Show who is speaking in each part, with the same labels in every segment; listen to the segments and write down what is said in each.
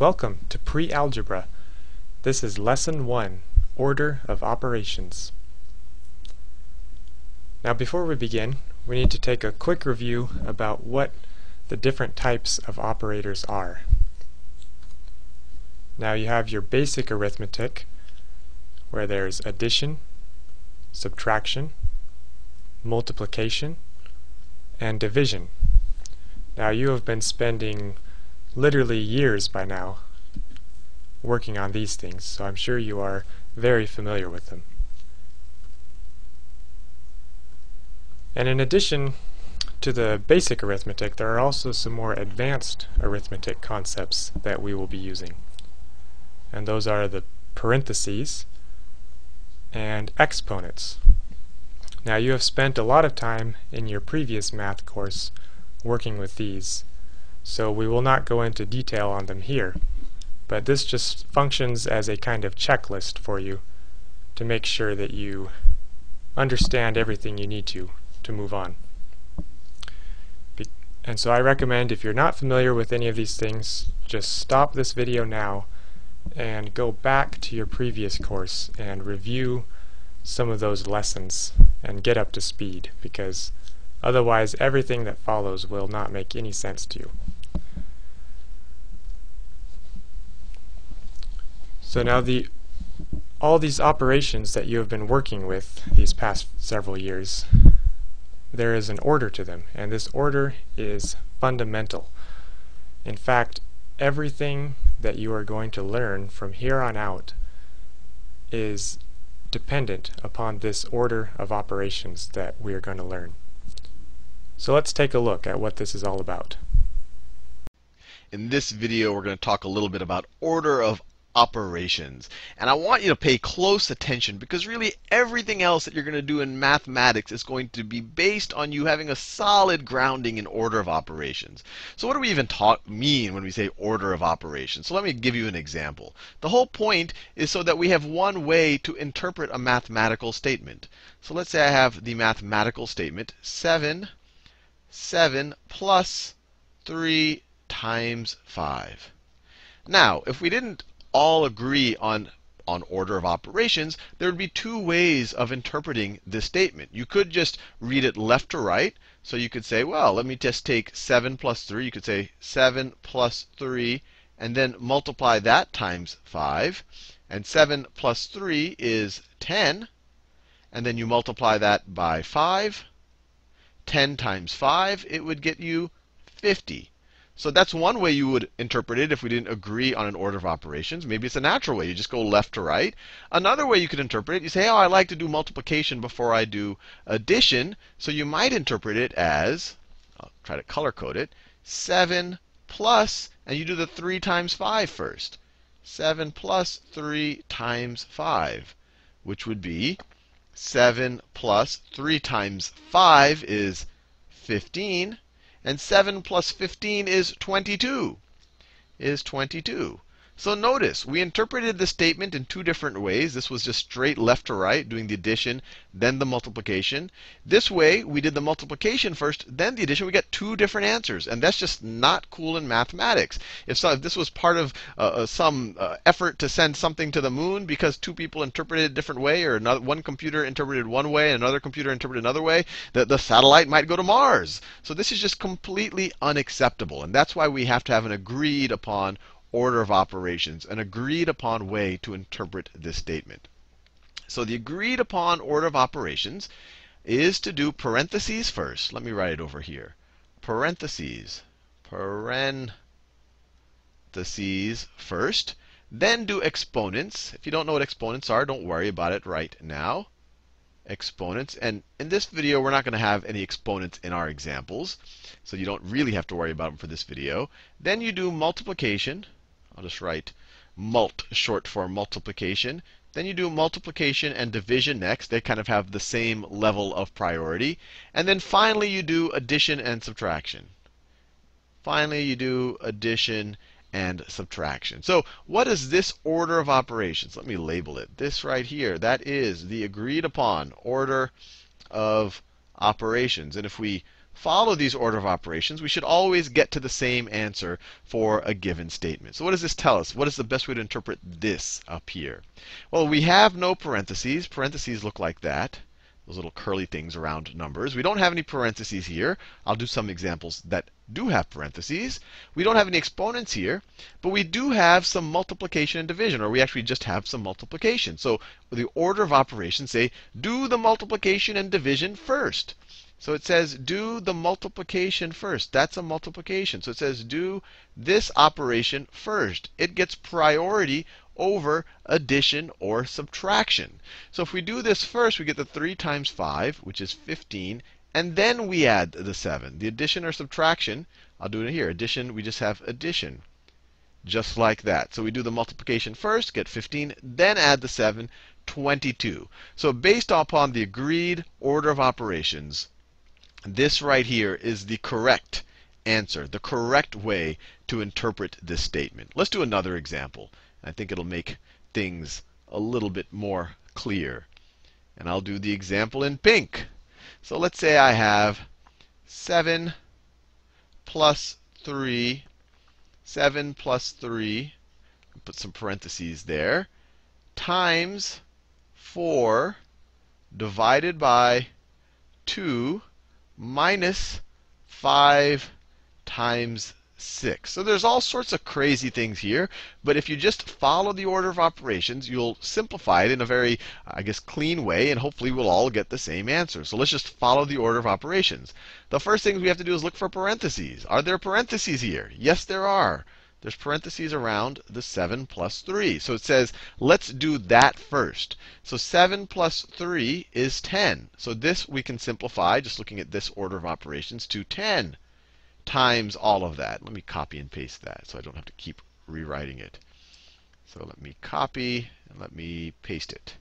Speaker 1: Welcome to Pre-Algebra. This is Lesson 1, Order of Operations. Now before we begin, we need to take a quick review about what the different types of operators are. Now you have your basic arithmetic, where there's addition, subtraction, multiplication, and division. Now you have been spending literally years by now working on these things, so I'm sure you are very familiar with them. And in addition to the basic arithmetic, there are also some more advanced arithmetic concepts that we will be using. And those are the parentheses and exponents. Now you have spent a lot of time in your previous math course working with these, so we will not go into detail on them here, but this just functions as a kind of checklist for you to make sure that you understand everything you need to move on. And so I recommend, if you're not familiar with any of these things, just stop this video now and go back to your previous course and review some of those lessons and get up to speed, because otherwise everything that follows will not make any sense to you. So now all these operations that you have been working with these past several years, there is an order to them, and this order is fundamental. In fact, everything that you are going to learn from here on out is dependent upon this order of operations that we are going to learn. So let's take a look at what this is all about.
Speaker 2: In this video, we're going to talk a little bit about order of operations. And I want you to pay close attention, because really everything else that you're going to do in mathematics is going to be based on you having a solid grounding in order of operations. So what do we even mean when we say order of operations? So let me give you an example. The whole point is so that we have one way to interpret a mathematical statement. So let's say I have the mathematical statement 7 plus 3 times 5. Now, if we didn't all agree on order of operations, there would be two ways of interpreting this statement. You could just read it left to right. So you could say, well, let me just take 7 plus 3. You could say 7 plus 3, and then multiply that times 5. And 7 plus 3 is 10. And then you multiply that by 5. 10 times 5, it would get you 50. So that's one way you would interpret it if we didn't agree on an order of operations. Maybe it's a natural way. You just go left to right. Another way you could interpret it, you say, oh, I like to do multiplication before I do addition. So you might interpret it as, I'll try to color code it, 7 plus, and you do the 3 times 5 first. 7 plus 3 times 5, which would be 7 plus 3 times 5 is 15. And 7 plus 15 is 22. So notice, we interpreted the statement in two different ways. This was just straight left to right, doing the addition, then the multiplication. This way, we did the multiplication first, then the addition. We got two different answers. And that's just not cool in mathematics. If this was part of some effort to send something to the moon because two people interpreted it a different way, or one computer interpreted one way and another computer interpreted another way, the satellite might go to Mars. So this is just completely unacceptable. And that's why we have to have an agreed upon order of operations, an agreed upon way to interpret this statement. So the agreed upon order of operations is to do parentheses first. Let me write it over here. Parentheses first. Then do exponents. If you don't know what exponents are, don't worry about it right now. Exponents. And in this video, we're not going to have any exponents in our examples, so you don't really have to worry about them for this video. Then you do multiplication. I'll just write mult short for multiplication. Then you do multiplication and division next. They kind of have the same level of priority. And then finally, you do addition and subtraction. So what is this order of operations? Let me label it. This right here, that is the agreed upon order of operations. And if we follow these order of operations, we should always get to the same answer for a given statement. So what does this tell us? What is the best way to interpret this up here? Well, we have no parentheses. Parentheses look like that. Those little curly things around numbers. We don't have any parentheses here. I'll do some examples that do have parentheses. We don't have any exponents here, but we do have some multiplication and division, or we actually just have some multiplication. So the order of operations say, do the multiplication and division first. So it says, do the multiplication first. That's a multiplication. So it says, do this operation first. It gets priority over addition or subtraction. So if we do this first, we get the 3 times 5, which is 15. And then we add the 7. The addition or subtraction, I'll do it here. Addition, we just have addition. Just like that. So we do the multiplication first, get 15, then add the 7, 22. So based upon the agreed order of operations, this right here is the correct answer, the correct way to interpret this statement. Let's do another example. I think it'll make things a little bit more clear. And I'll do the example in pink. So let's say I have 7 plus 3, 7 plus 3, put some parentheses there, times 4 divided by 2 minus 5 times 6. So there's all sorts of crazy things here. But if you just follow the order of operations, you'll simplify it in a very, I guess, clean way. And hopefully we'll all get the same answer. So let's just follow the order of operations. The first thing we have to do is look for parentheses. Are there parentheses here? Yes, there are. There's parentheses around the 7 plus 3. So it says, let's do that first. So 7 plus 3 is 10. So this we can simplify, just looking at this order of operations, to 10 times all of that. Let me copy and paste that so I don't have to keep rewriting it. So let me copy and let me paste it.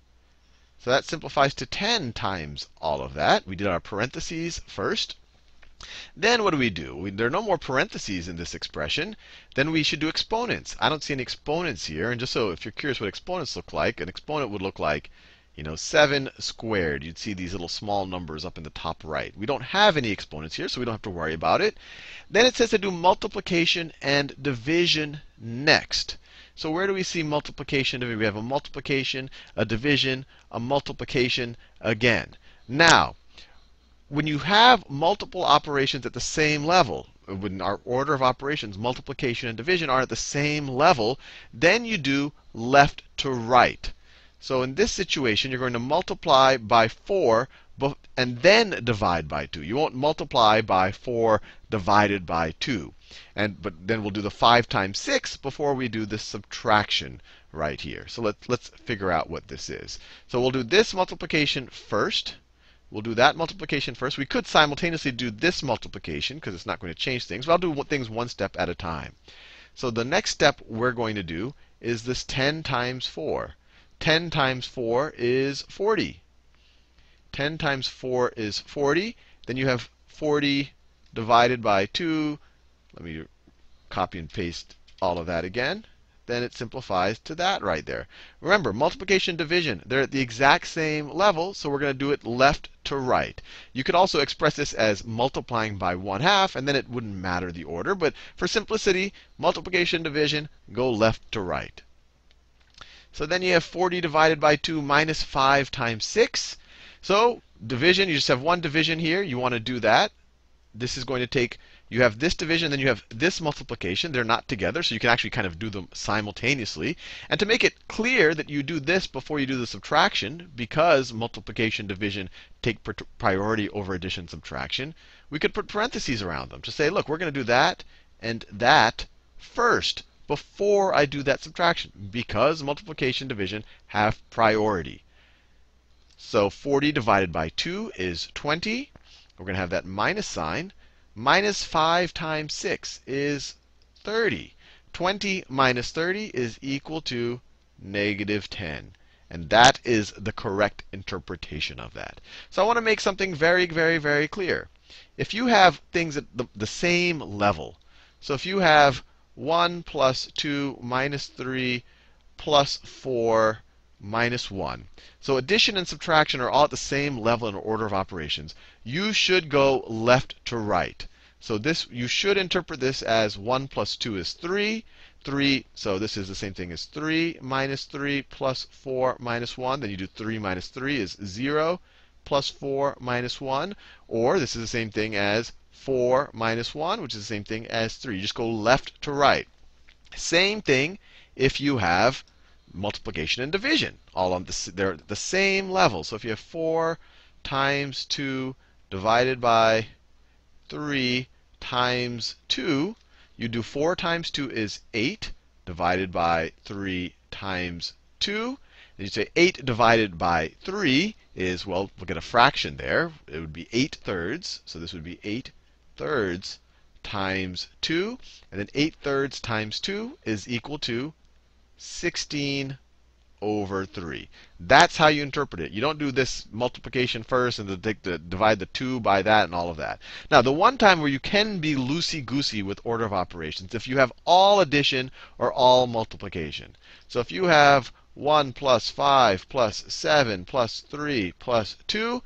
Speaker 2: So that simplifies to 10 times all of that. We did our parentheses first. Then what do? There are no more parentheses in this expression. Then we should do exponents. I don't see any exponents here. And just so if you're curious what exponents look like, an exponent would look like 7 squared. You'd see these little small numbers up in the top right. We don't have any exponents here, so we don't have to worry about it. Then it says to do multiplication and division next. So where do we see multiplication? We have a multiplication, a division, a multiplication again. Now, when you have multiple operations at the same level, when our order of operations, multiplication and division, are at the same level, then you do left to right. So in this situation, you're going to multiply by 4 and then divide by 2. You won't multiply by 4 divided by 2. But then we'll do the 5 times 6 before we do the subtraction right here. So let's figure out what this is. So we'll do this multiplication first. We'll do that multiplication first. We could simultaneously do this multiplication because it's not going to change things. But I'll do things one step at a time. So the next step we're going to do is this 10 times 4. 10 times 4 is 40. 10 times 4 is 40. Then you have 40 divided by 2. Let me copy and paste all of that again. Then it simplifies to that right there. Remember, multiplication, division, they're at the exact same level, so we're going to do it left to right. You could also express this as multiplying by 1/2, and then it wouldn't matter the order. But for simplicity, multiplication, division, go left to right. So then you have 40 divided by 2 minus 5 times 6. So division, you just have one division here. You want to do that. This is going to take, you have this division, then you have this multiplication. They're not together, so you can actually kind of do them simultaneously. And to make it clear that you do this before you do the subtraction, because multiplication, division take priority over addition, subtraction, we could put parentheses around them to say, look, we're going to do that and that first before I do that subtraction, because multiplication, division have priority. So 40 divided by 2 is 20. We're going to have that minus sign. Minus 5 times 6 is 30. 20 minus 30 is equal to negative 10. And that is the correct interpretation of that. So I want to make something very, very, very clear. If you have things at the same level, so if you have 1 plus 2 minus 3 plus 4 minus 1. So addition and subtraction are all at the same level in order of operations. You should go left to right. So this, you should interpret this as 1 plus 2 is 3. 3, so this is the same thing as 3 minus 3 plus 4 minus 1. Then you do 3 minus 3 is 0 plus 4 minus 1. Or this is the same thing as 4 minus 1, which is the same thing as 3. You just go left to right. Same thing if you have multiplication and division. All on they're the same level. So if you have 4 times 2 divided by 3 times 2, you do 4 times 2 is 8 divided by 3 times 2. And you say 8 divided by 3 is, well, we'll get a fraction there. It would be 8 thirds. So this would be 8 thirds times 2. And then 8 thirds times 2 is equal to 16 over 3. That's how you interpret it. You don't do this multiplication first and divide the 2 by that and all of that. Now, the one time where you can be loosey-goosey with order of operations, if you have all addition or all multiplication. So if you have 1 plus 5 plus 7 plus 3 plus 2,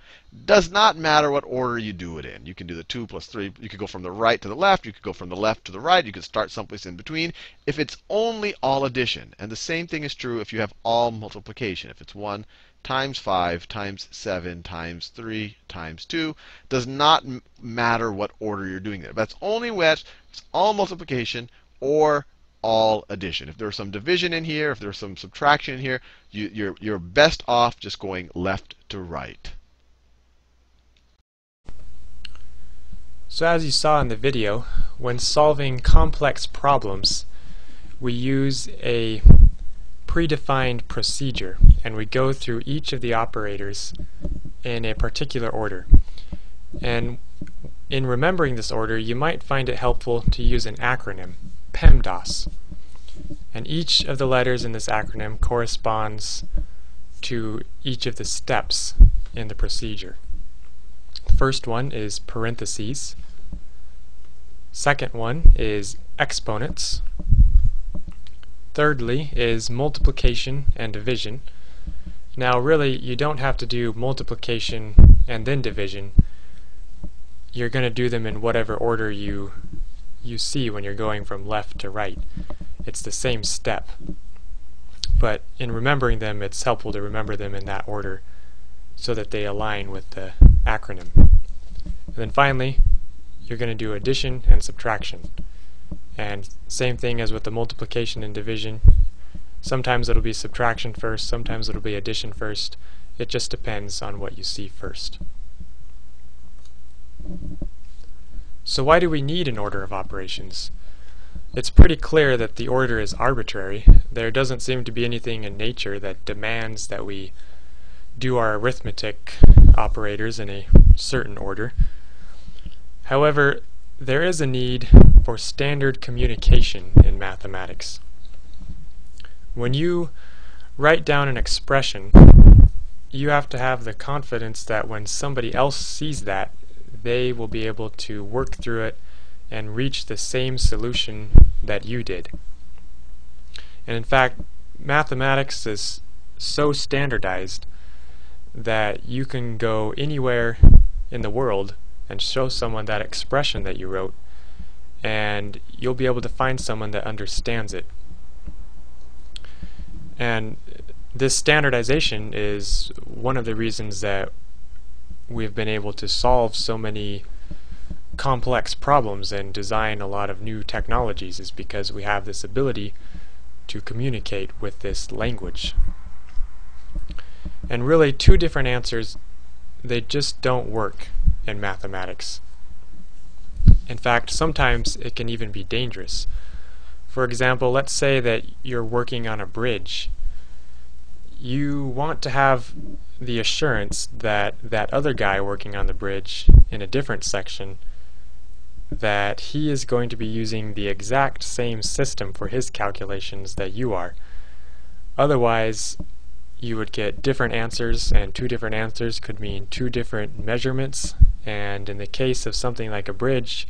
Speaker 2: does not matter what order you do it in. You can do the 2 plus 3. You could go from the right to the left. You could go from the left to the right. You could start someplace in between if it's only all addition. And the same thing is true if you have all multiplication. If it's 1 times 5 times 7 times 3 times 2, does not matter what order you're doing there. That's only when it's all multiplication or all addition. If there's some division in here, if there's some subtraction in here, you're best off just going left to right.
Speaker 1: So as you saw in the video, when solving complex problems, we use a predefined procedure, and we go through each of the operators in a particular order. And in remembering this order, you might find it helpful to use an acronym, PEMDAS. And each of the letters in this acronym corresponds to each of the steps in the procedure. The first one is parentheses. Second one is exponents. Thirdly is multiplication and division. Now really, you don't have to do multiplication and then division. You're going to do them in whatever order you see when you're going from left to right. It's the same step. But in remembering them, it's helpful to remember them in that order so that they align with the acronym. And then finally, you're going to do addition and subtraction. And same thing as with the multiplication and division. Sometimes it'll be subtraction first, sometimes it'll be addition first. It just depends on what you see first. So why do we need an order of operations? It's pretty clear that the order is arbitrary. There doesn't seem to be anything in nature that demands that we do our arithmetic operators in a certain order. However, there is a need for standard communication in mathematics. When you write down an expression, you have to have the confidence that when somebody else sees that, they will be able to work through it and reach the same solution that you did. And in fact, mathematics is so standardized that you can go anywhere in the world and show someone that expression that you wrote, and you'll be able to find someone that understands it. And this standardization is one of the reasons that we've been able to solve so many complex problems and design a lot of new technologies, is because we have this ability to communicate with this language. And really, two different answers, they just don't work in mathematics. In fact, sometimes it can even be dangerous. For example, let's say that you're working on a bridge. You want to have the assurance that that other guy working on the bridge in a different section, that he is going to be using the exact same system for his calculations that you are. Otherwise, you would get different answers, and two different answers could mean two different measurements, and in the case of something like a bridge,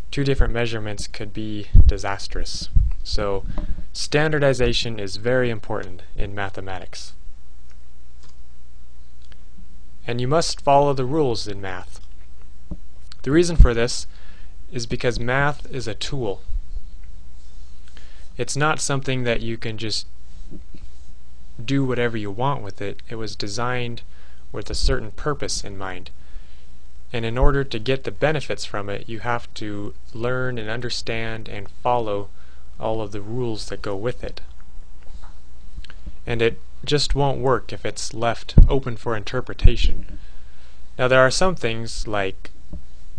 Speaker 1: two different measurements could be disastrous. So standardization is very important in mathematics. And you must follow the rules in math. The reason for this is because math is a tool. It's not something that you can just do whatever you want with it. It was designed with a certain purpose in mind. And in order to get the benefits from it, you have to learn and understand and follow all of the rules that go with it. And it just won't work if it's left open for interpretation. Now there are some things like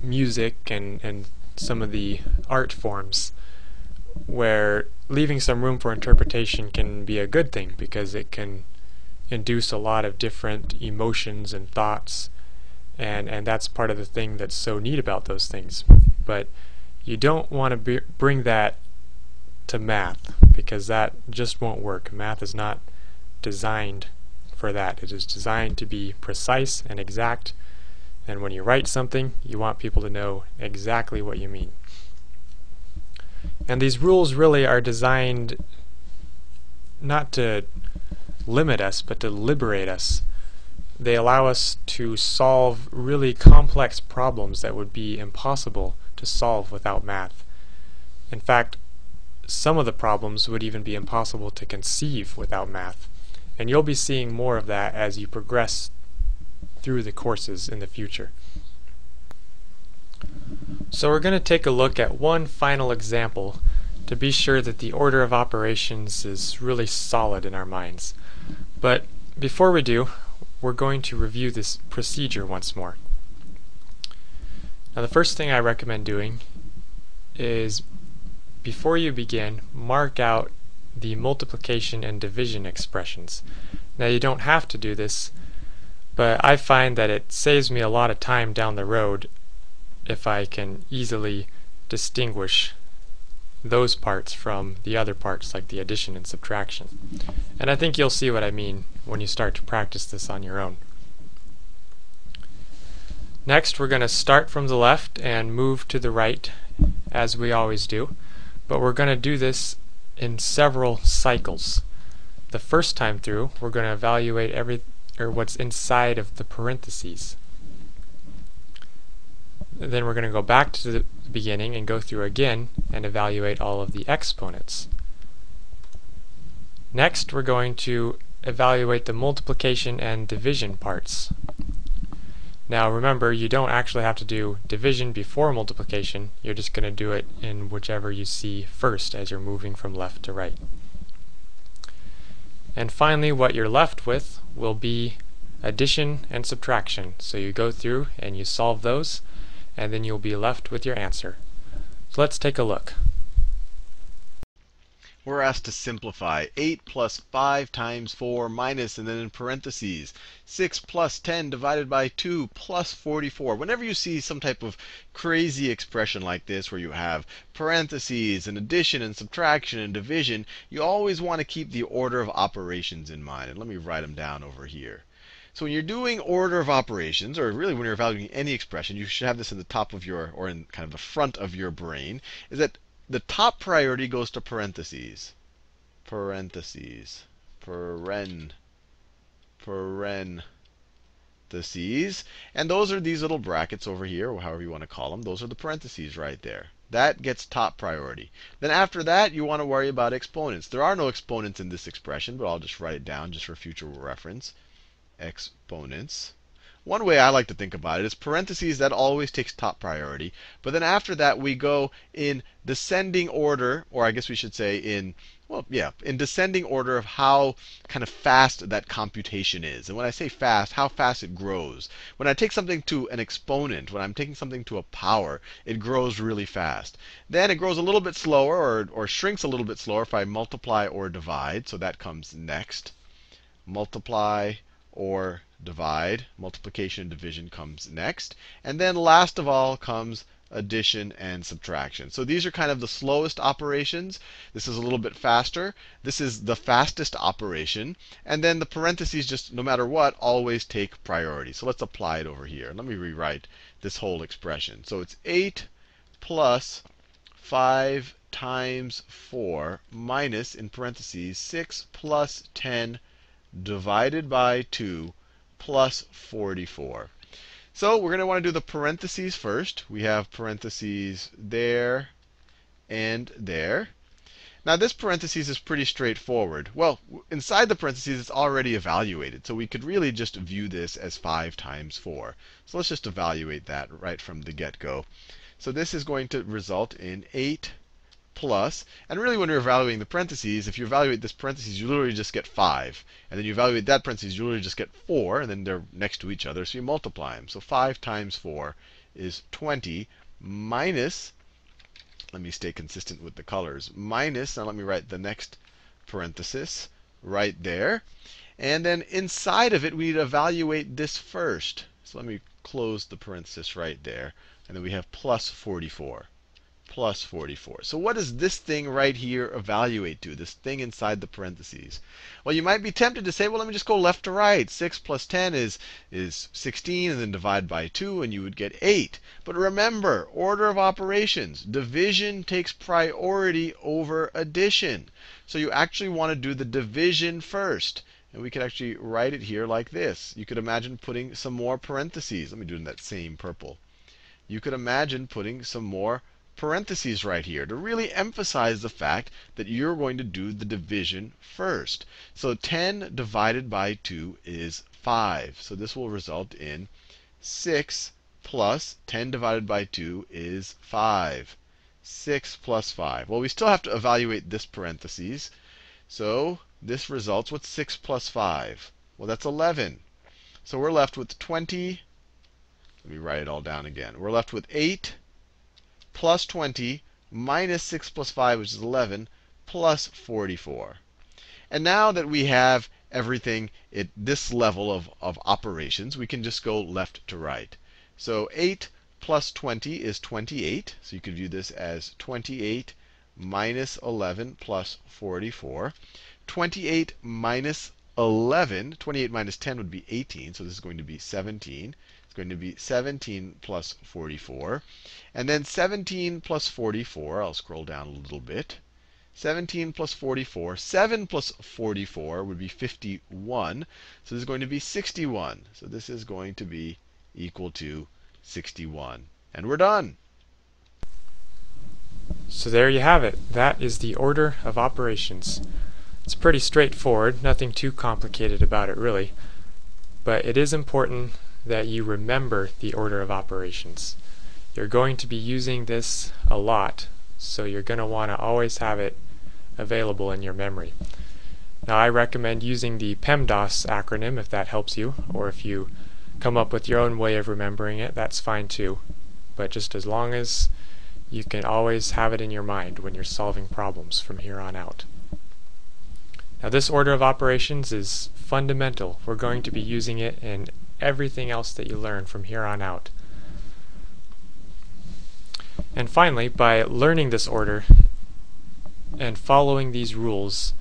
Speaker 1: music and some of the art forms where leaving some room for interpretation can be a good thing because it can induce a lot of different emotions and thoughts, and that's part of the thing that's so neat about those things. But you don't want to bring that to math, because that just won't work. Math is not designed for that. It is designed to be precise and exact, and when you write something, you want people to know exactly what you mean. And these rules really are designed not to limit us, but to liberate us. They allow us to solve really complex problems that would be impossible to solve without math. In fact, some of the problems would even be impossible to conceive without math. And you'll be seeing more of that as you progress through the courses in the future. So we're going to take a look at one final example to be sure that the order of operations is really solid in our minds. But before we do, we're going to review this procedure once more. Now the first thing I recommend doing is, before you begin, mark out the multiplication and division expressions. Now you don't have to do this, but I find that it saves me a lot of time down the road if I can easily distinguish those parts from the other parts, like the addition and subtraction. And I think you'll see what I mean when you start to practice this on your own. Next, we're going to start from the left and move to the right, as we always do, but we're going to do this in several cycles. The first time through, we're going to evaluate what's inside of the parentheses. Then we're going to go back to the beginning and go through again and evaluate all of the exponents. Next, we're going to evaluate the multiplication and division parts. Now remember, you don't actually have to do division before multiplication. You're just going to do it in whichever you see first as you're moving from left to right. And finally, what you're left with will be addition and subtraction. So you go through and you solve those, and then you'll be left with your answer. So let's take a look.
Speaker 2: We're asked to simplify 8 plus 5 times 4 minus, and then in parentheses, 6 plus 10 divided by 2 plus 44. Whenever you see some type of crazy expression like this where you have parentheses and addition and subtraction and division, you always want to keep the order of operations in mind. And let me write them down over here. So when you're doing order of operations, or really when you're evaluating any expression, you should have this in the top of your, or in kind of the front of your brain, is that the top priority goes to parentheses. Parentheses. Parentheses. And those are these little brackets over here, or however you want to call them. Those are the parentheses right there. That gets top priority. Then after that, you want to worry about exponents. There are no exponents in this expression, but I'll just write it down just for future reference. Exponents. One way I like to think about it is parentheses, that always takes top priority. But then after that, we go in descending order, or I guess we should say in descending order of how kind of fast that computation is. And when I say fast, how fast it grows. When I take something to an exponent, when I'm taking something to a power, it grows really fast. Then it grows a little bit slower, or shrinks a little bit slower if I multiply or divide. So that comes next. Multiply or divide. Multiplication and division comes next. And then last of all comes addition and subtraction. So these are kind of the slowest operations. This is a little bit faster. This is the fastest operation. And then the parentheses, just no matter what, always take priority. So let's apply it over here. Let me rewrite this whole expression. So it's 8 plus 5 times 4 minus, in parentheses, 6 plus 10 divided by 2 plus 44. So we're going to want to do the parentheses first. We have parentheses there and there. Now this parentheses is pretty straightforward. Well, inside the parentheses it's already evaluated. So we could really just view this as 5 times 4. So let's just evaluate that right from the get-go. So this is going to result in 8 plus, and really when you're evaluating the parentheses, if you evaluate this parentheses, you literally just get 5. And then you evaluate that parentheses, you literally just get 4, and then they're next to each other, so you multiply them. So 5 times 4 is 20 minus, let me stay consistent with the colors, minus, now let me write the next parenthesis right there. And then inside of it, we need to evaluate this first. So let me close the parenthesis right there. And then we have plus 44. Plus 44. So what does this thing right here evaluate to, this thing inside the parentheses? Well, you might be tempted to say, well, let me just go left to right. 6 plus 10 is 16, and then divide by 2, and you would get 8. But remember, order of operations. Division takes priority over addition. So you actually want to do the division first. And we could actually write it here like this. You could imagine putting some more parentheses. Let me do it in that same purple. You could imagine putting some more parentheses right here to really emphasize the fact that you're going to do the division first. So 10 divided by 2 is 5. So this will result in 6 plus 10 divided by 2 is 5. 6 plus 5. Well, we still have to evaluate this parentheses. So this results with 6 plus 5. Well, that's 11. So we're left with 20. Let me write it all down again. We're left with 8 plus 20 minus 6 plus 5, which is 11, plus 44. And now that we have everything at this level of operations, we can just go left to right. So 8 plus 20 is 28. So you could view this as 28 minus 11 plus 44. 28 minus 11, 28 minus 10 would be 18. So this is going to be 17. Going to be 17 plus 44. And then 17 plus 44, I'll scroll down a little bit. 17 plus 44, 7 plus 44 would be 51. So this is going to be 61. So this is going to be equal to 61. And we're done.
Speaker 1: So there you have it. That is the order of operations. It's pretty straightforward, nothing too complicated about it really. But it is important that you remember the order of operations. You're going to be using this a lot, so you're going to want to always have it available in your memory. Now, I recommend using the PEMDAS acronym if that helps you, or if you come up with your own way of remembering it, that's fine too. But just as long as you can always have it in your mind when you're solving problems from here on out. Now, this order of operations is fundamental. We're going to be using it in everything else that you learn from here on out. And finally, by learning this order and following these rules,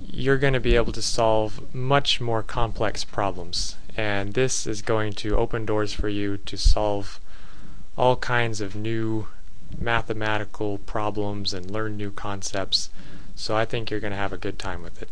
Speaker 1: you're going to be able to solve much more complex problems. And this is going to open doors for you to solve all kinds of new mathematical problems and learn new concepts. So I think you're going to have a good time with it.